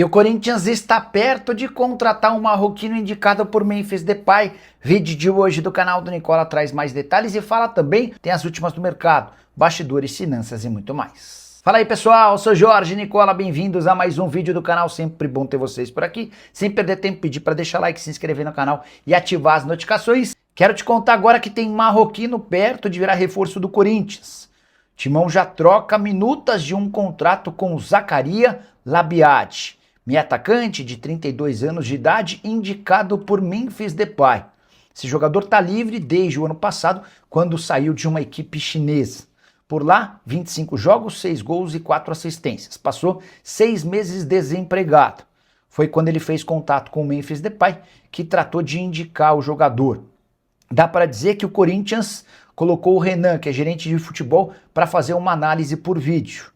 E o Corinthians está perto de contratar um marroquino indicado por Memphis Depay. Vídeo de hoje do canal do Nicola traz mais detalhes e fala também, tem as últimas do mercado, bastidores, finanças e muito mais. Fala aí pessoal, eu sou Jorge Nicola, bem-vindos a mais um vídeo do canal, sempre bom ter vocês por aqui. Sem perder tempo, pedir para deixar like, se inscrever no canal e ativar as notificações. Quero te contar agora que tem marroquino perto de virar reforço do Corinthians. Timão já troca minutas de um contrato com Zakaria Labiad, meio atacante de 32 anos de idade, indicado por Memphis Depay. Esse jogador está livre desde o ano passado, quando saiu de uma equipe chinesa. Por lá, 25 jogos, 6 gols e 4 assistências. Passou 6 meses desempregado. Foi quando ele fez contato com o Memphis Depay que tratou de indicar o jogador. Dá para dizer que o Corinthians colocou o Renan, que é gerente de futebol, para fazer uma análise por vídeo.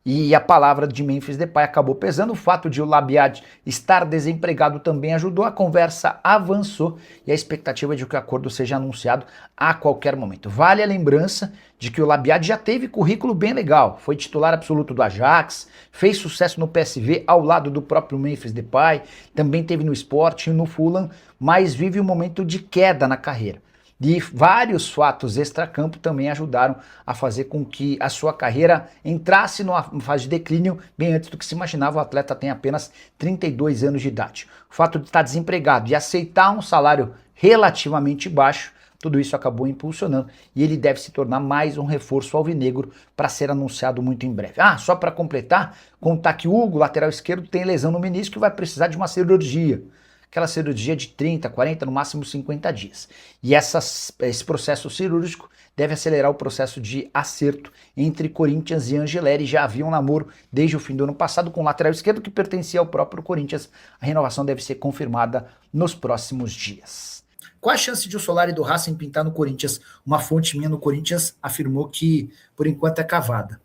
E a palavra de Memphis Depay acabou pesando. O fato de o Labiad estar desempregado também ajudou. A conversa avançou e a expectativa é de que o acordo seja anunciado a qualquer momento. Vale a lembrança de que o Labiad já teve currículo bem legal. Foi titular absoluto do Ajax, fez sucesso no PSV ao lado do próprio Memphis Depay, também teve no Sporting e no Fulham, mas vive um momento de queda na carreira. E vários fatos extracampo também ajudaram a fazer com que a sua carreira entrasse numa fase de declínio bem antes do que se imaginava. O atleta tem apenas 32 anos de idade. O fato de estar desempregado e aceitar um salário relativamente baixo, tudo isso acabou impulsionando e ele deve se tornar mais um reforço alvinegro para ser anunciado muito em breve. Só para completar, contar que o Hugo, lateral esquerdo, tem lesão no menisco e vai precisar de uma cirurgia. Aquela cirurgia de 30, 40, no máximo 50 dias. E esse processo cirúrgico deve acelerar o processo de acerto entre Corinthians e Angeleri. Já havia um namoro desde o fim do ano passado com o lateral esquerdo que pertencia ao próprio Corinthians. A renovação deve ser confirmada nos próximos dias. Qual a chance de o Solari do Racing pintar no Corinthians? Uma fonte minha no Corinthians afirmou que, por enquanto, é cavada.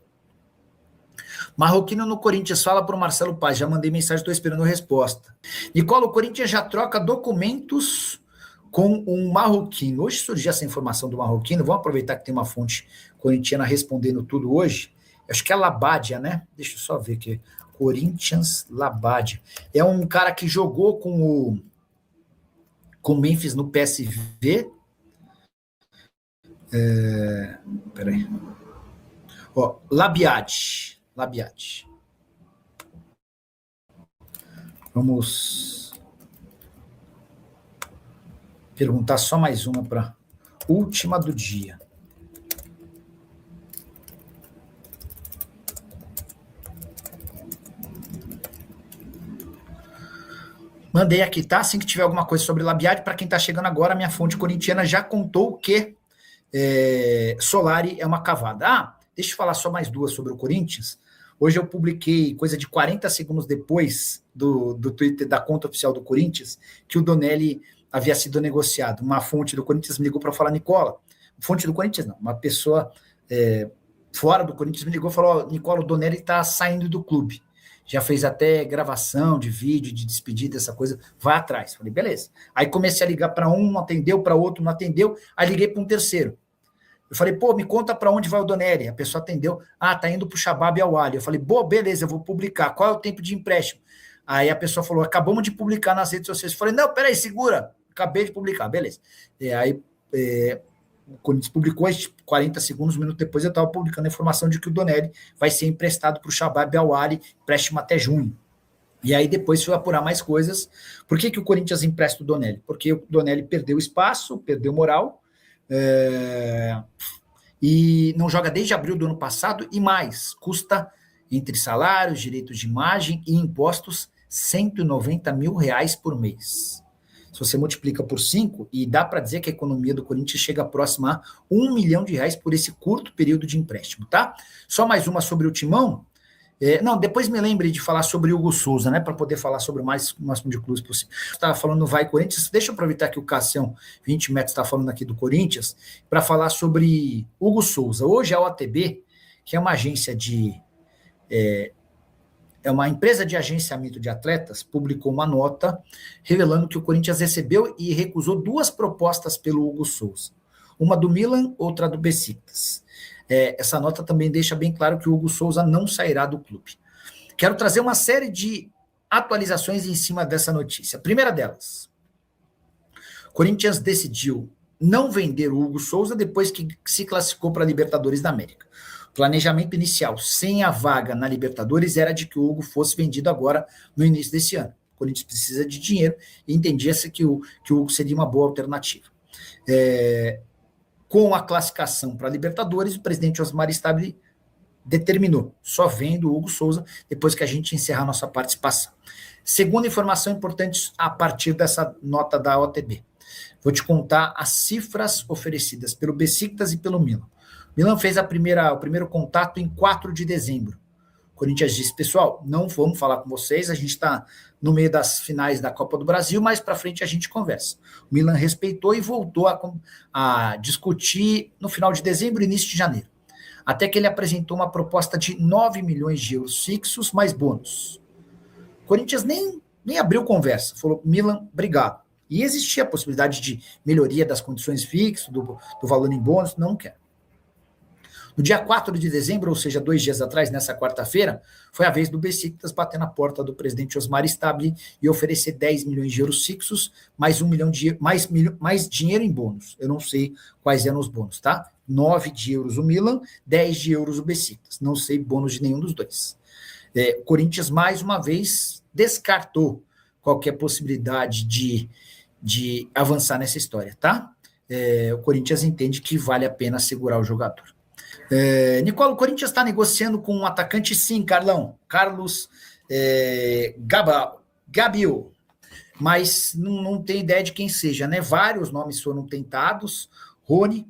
Marroquino no Corinthians, fala para o Marcelo Paz, já mandei mensagem, estou esperando a resposta. Nicola, o Corinthians já troca documentos com um marroquino. Hoje surgiu essa informação do marroquino, vamos aproveitar que tem uma fonte corintiana respondendo tudo hoje. Acho que é Labadia, né? Deixa eu só ver aqui. Corinthians Labadia. É um cara que jogou com o Memphis no PSV. Peraí. Labiad. Vamos perguntar só mais uma para última do dia. Mandei aqui, tá? Assim que tiver alguma coisa sobre Labiad, para quem está chegando agora, minha fonte corintiana já contou que Solari é uma cavada. Deixa eu falar só mais duas sobre o Corinthians. Hoje eu publiquei, coisa de 40 segundos depois do Twitter da conta oficial do Corinthians, que o Donelli havia sido negociado. Uma fonte do Corinthians me ligou para falar, Nicola, fonte do Corinthians não, uma pessoa fora do Corinthians me ligou e falou, Nicola, o Donelli está saindo do clube. Já fez até gravação de vídeo, de despedida, essa coisa, vai atrás. Falei, beleza. Aí comecei a ligar para um, não atendeu, para outro, não atendeu, aí liguei para um terceiro. Eu falei, me conta para onde vai o Donelli. A pessoa atendeu, tá indo para o Shabab Al-Ahly. Eu falei, beleza, eu vou publicar. Qual é o tempo de empréstimo? Aí a pessoa falou, acabamos de publicar nas redes sociais. Eu falei, não, peraí, segura. Acabei de publicar, beleza. E aí o Corinthians publicou, 40 segundos, um minuto depois eu estava publicando a informação de que o Donelli vai ser emprestado para o Shabab Al-Ahly, empréstimo até junho. E aí depois foi apurar mais coisas. Por que o Corinthians empresta o Donelli? Porque o Donelli perdeu espaço, perdeu moral, e não joga desde abril do ano passado e mais, custa entre salários, direitos de imagem e impostos R$190 mil por mês. Se você multiplica por 5, e dá para dizer que a economia do Corinthians chega próxima a R$1 milhão por esse curto período de empréstimo, tá? Só mais uma sobre o Timão. Depois me lembre de falar sobre o Hugo Souza, né? Para poder falar sobre o máximo de clubes possível. Você estava falando no Vai Corinthians, deixa eu aproveitar que o Cassião 20 metros está falando aqui do Corinthians, para falar sobre Hugo Souza. Hoje a OTB, que é uma agência é uma empresa de agenciamento de atletas, publicou uma nota revelando que o Corinthians recebeu e recusou 2 propostas pelo Hugo Souza. Uma do Milan, outra do Besiktas. Essa nota também deixa bem claro que o Hugo Souza não sairá do clube. Quero trazer uma série de atualizações em cima dessa notícia. A primeira delas, Corinthians decidiu não vender o Hugo Souza depois que se classificou para a Libertadores da América. O planejamento inicial, sem a vaga na Libertadores, era de que o Hugo fosse vendido agora no início desse ano. O Corinthians precisa de dinheiro e entendia-se que o Hugo seria uma boa alternativa. Com a classificação para a Libertadores, o presidente Osmar Stabile determinou, só vendo o Hugo Souza depois que a gente encerrar a nossa participação. Segunda informação importante a partir dessa nota da OTB. Vou te contar as cifras oferecidas pelo Besiktas e pelo Milan. O Milan fez o primeiro contato em 4 de dezembro. O Corinthians disse, pessoal, não vamos falar com vocês, a gente está no meio das finais da Copa do Brasil, mais para frente a gente conversa. O Milan respeitou e voltou a discutir no final de dezembro e início de janeiro. Até que ele apresentou uma proposta de 9 milhões de euros fixos mais bônus. O Corinthians nem abriu conversa, falou, Milan, obrigado. E existia a possibilidade de melhoria das condições fixas, do valor em bônus, não quero. No dia 4 de dezembro, ou seja, 2 dias atrás, nessa quarta-feira, foi a vez do Besiktas bater na porta do presidente Osmar Stabile e oferecer 10 milhões de euros fixos, mais 1 milhão de mais dinheiro em bônus. Eu não sei quais eram os bônus, tá? 9 de euros o Milan, 10 de euros o Besiktas. Não sei bônus de nenhum dos dois. O Corinthians, mais uma vez, descartou qualquer possibilidade de avançar nessa história, tá? O Corinthians entende que vale a pena segurar o jogador. Nicola, o Corinthians está negociando com um atacante, sim, Carlão. Carlos Gabiu. Mas não tem ideia de quem seja, né? Vários nomes foram tentados. Rony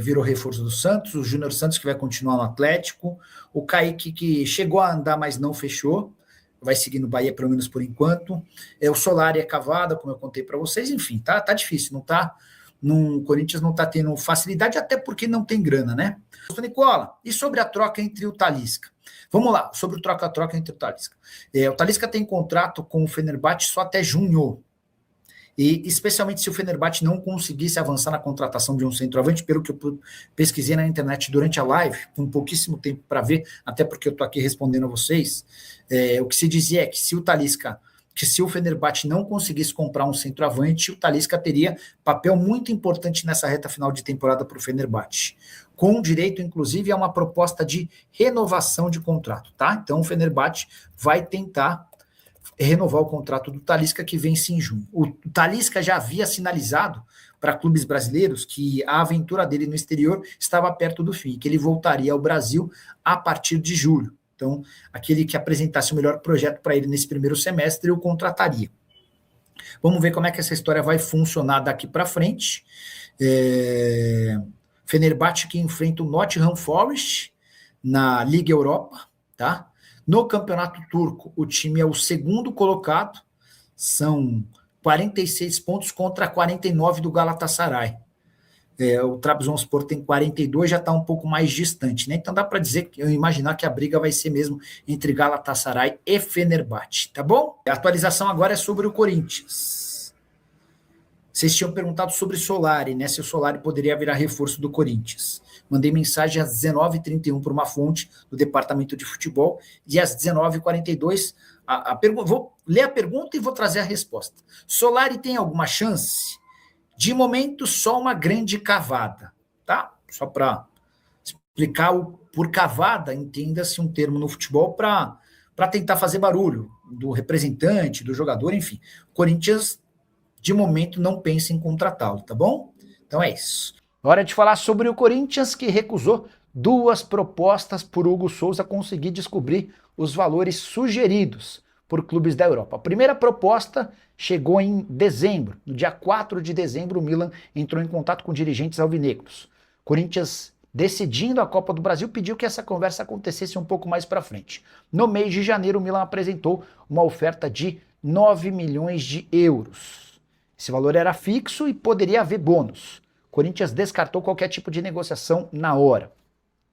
virou reforço do Santos. O Júnior Santos, que vai continuar no Atlético. O Kaique, que chegou a andar, mas não fechou. Vai seguir no Bahia, pelo menos por enquanto. O Solari é cavada, como eu contei para vocês. Enfim, tá difícil, não tá... O Corinthians não está tendo facilidade, até porque não tem grana, né? Nicola, e sobre a troca entre o Talisca? Vamos lá, sobre o troca-troca entre o Talisca. O Talisca tem contrato com o Fenerbahçe só até junho. E especialmente se o Fenerbahçe não conseguisse avançar na contratação de um centroavante, pelo que eu pesquisei na internet durante a live, com pouquíssimo tempo para ver, até porque eu estou aqui respondendo a vocês, o que se dizia é que se o Fenerbahçe não conseguisse comprar um centroavante, o Talisca teria papel muito importante nessa reta final de temporada para o Fenerbahçe, com direito, inclusive, a uma proposta de renovação de contrato, tá? Então, o Fenerbahçe vai tentar renovar o contrato do Talisca, que vence em junho. O Talisca já havia sinalizado para clubes brasileiros que a aventura dele no exterior estava perto do fim, que ele voltaria ao Brasil a partir de julho. Então, aquele que apresentasse o melhor projeto para ele nesse primeiro semestre, eu contrataria. Vamos ver como é que essa história vai funcionar daqui para frente. Fenerbahçe que enfrenta o Nottingham Forest na Liga Europa, tá? No Campeonato Turco, o time é o segundo colocado, são 46 pontos contra 49 do Galatasaray. O Trabzonspor tem 42, já está um pouco mais distante, né? Então dá para dizer, eu imaginar que a briga vai ser mesmo entre Galatasaray e Fenerbahçe, tá bom? A atualização agora é sobre o Corinthians. Vocês tinham perguntado sobre Solari, né? Se o Solari poderia virar reforço do Corinthians. Mandei mensagem às 19h31 para uma fonte do departamento de futebol e às 19h42 vou ler a pergunta e vou trazer a resposta. Solari tem alguma chance? De momento, só uma grande cavada, tá? Só para explicar por cavada, entenda-se um termo no futebol para tentar fazer barulho do representante, do jogador, enfim. O Corinthians, de momento, não pensa em contratá-lo, tá bom? Então é isso. Hora de falar sobre o Corinthians, que recusou 2 propostas por Hugo Souza conseguir descobrir os valores sugeridos por clubes da Europa. A primeira proposta chegou em dezembro. No dia 4 de dezembro, o Milan entrou em contato com dirigentes alvinegros. Corinthians, decidindo a Copa do Brasil, pediu que essa conversa acontecesse um pouco mais para frente. No mês de janeiro, o Milan apresentou uma oferta de 9 milhões de euros. Esse valor era fixo e poderia haver bônus. O Corinthians descartou qualquer tipo de negociação na hora.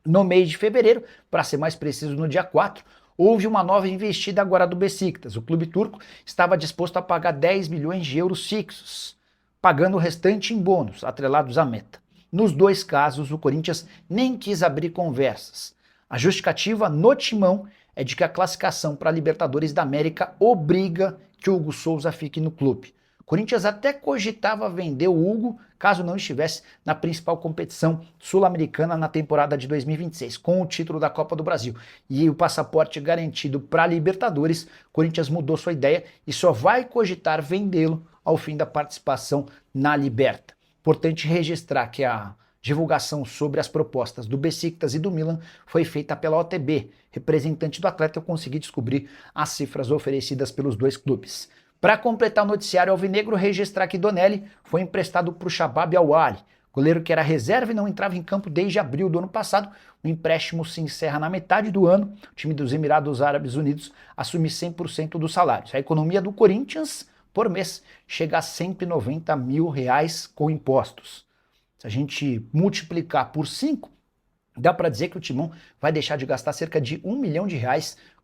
No mês de fevereiro, para ser mais preciso, no dia 4, houve uma nova investida agora do Besiktas. O clube turco estava disposto a pagar 10 milhões de euros fixos, pagando o restante em bônus, atrelados à meta. Nos 2 casos, o Corinthians nem quis abrir conversas. A justificativa no timão é de que a classificação para a Libertadores da América obriga que o Hugo Souza fique no clube. O Corinthians até cogitava vender o Hugo caso não estivesse na principal competição sul-americana na temporada de 2026, com o título da Copa do Brasil e o passaporte garantido para a Libertadores. O Corinthians mudou sua ideia e só vai cogitar vendê-lo ao fim da participação na Liberta. Importante registrar que a divulgação sobre as propostas do Besiktas e do Milan foi feita pela OTB, representante do atleta. Eu consegui descobrir as cifras oferecidas pelos dois clubes. Para completar o noticiário alvinegro, registrar que Donelli foi emprestado para o Shabab Al-Ahly, goleiro que era reserva e não entrava em campo desde abril do ano passado. O empréstimo se encerra na metade do ano. O time dos Emirados Árabes Unidos assume 100% dos salários. A economia do Corinthians por mês chega a R$190 mil com impostos. Se a gente multiplicar por 5, dá para dizer que o Timão vai deixar de gastar cerca de R$1 milhão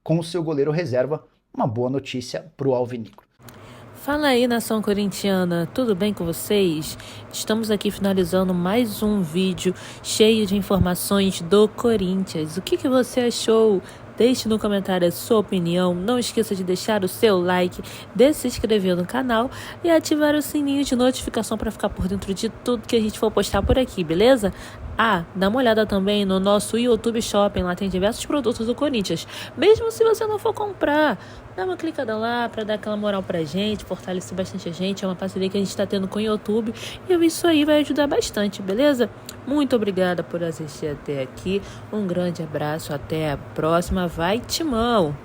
com o seu goleiro reserva. Uma boa notícia para o alvinegro. Fala aí, nação corintiana, tudo bem com vocês? Estamos aqui finalizando mais um vídeo cheio de informações do Corinthians. O que você achou? Deixe no comentário a sua opinião, não esqueça de deixar o seu like, de se inscrever no canal e ativar o sininho de notificação para ficar por dentro de tudo que a gente for postar por aqui, beleza? Dá uma olhada também no nosso YouTube Shopping, lá tem diversos produtos do Corinthians. Mesmo se você não for comprar, dá uma clicada lá para dar aquela moral pra gente, fortalecer bastante a gente. É uma parceria que a gente está tendo com o YouTube e isso aí vai ajudar bastante, beleza? Muito obrigada por assistir até aqui. Um grande abraço, até a próxima. Vai, Timão!